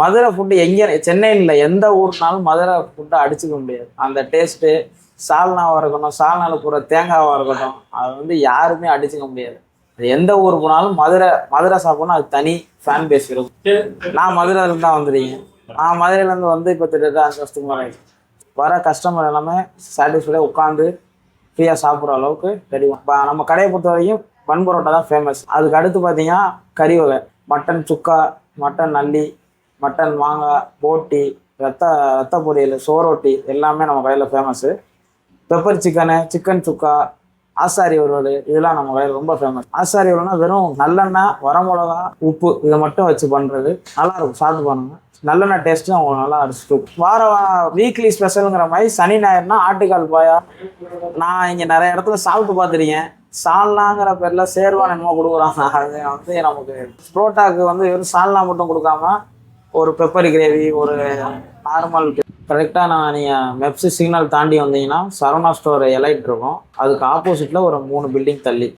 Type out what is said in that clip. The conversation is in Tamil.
மதுரை ஃபுட்டு எங்கே சென்னையில் எந்த ஊர்னாலும் மதுரை ஃபுட்டை அடிச்சுக்க முடியாது. அந்த டேஸ்ட்டு சால்னாவாக இருக்கட்டும், சால்னாவில் போகிற தேங்காவாக இருக்கட்டும், அதை வந்து யாருமே அடிச்சுக்க முடியாது. எந்த ஊர் போனாலும் மதுரை சாப்பிட்ணும், அது தனி ஃபேன் பேஸ் இருக்கும். நான் மதுரையிலேருந்து தான் வந்துருக்கேன். நான் மதுரையிலேருந்து வந்து இப்போ கிட்டத்தட்ட 5 வருஷத்துக்கு மேலே வர கஸ்டமர் எல்லாமே சாட்டிஸ்ஃபைடாக உட்காந்து ஃப்ரீயாக சாப்பிட்ற அளவுக்கு ரெடி. இப்போ நம்ம கடையை பொறுத்த வரைக்கும் பன் பரோட்டா தான் ஃபேமஸ். அதுக்கு அடுத்து பார்த்தீங்கன்னா கறி வகை, மட்டன் சுக்கா, மட்டன் நல்லி, மட்டன் மாங்காய், போட்டி, ரத்த பொரியல், சோரோட்டி எல்லாமே நம்ம கடையில் ஃபேமஸ்ஸு. பெப்பர் சிக்கனு, சிக்கன் சுக்கா, ஆசாரி வறுவல், இதெல்லாம் நம்ம கடையில் ரொம்ப ஃபேமஸ். ஆசாரி வறுவல்னா வெறும் நல்லெண்ணெய், வரமிளகா, உப்பு இதை மட்டும் வச்சு பண்ணுறது. நல்லாயிருக்கும், சாப்பிட்டு பாருங்கள். நல்லெண்ணெய் டேஸ்ட்டும் அவங்களுக்கு நல்லா அடிச்சுட்டு வீக்லி ஸ்பெஷலுங்கிற மாதிரி சனி ஞாயிறுனா ஆட்டுக்கால் பாயா. நான் இங்கே நிறைய இடத்துல சாப்பிட்டு பார்த்துருக்கேன். சால்னாங்கிற பேரில் சேர்வான் என்னமோ கொடுக்குறாங்க. அது வந்து நமக்கு புரோட்டாக்கு வந்து வெறும் சால்னா மட்டும் கொடுக்காம ஒரு பெப்பர் கிரேவி, ஒரு நார்மல் கரெக்டாக நீங்கள் மெப்சி சிக்னல் தாண்டி வந்தீங்கன்னா சரவணா ஸ்டோர் எலைட் இருக்கும். அதுக்கு ஆப்போசிட்டில் ஒரு 3 பில்டிங் தள்ளி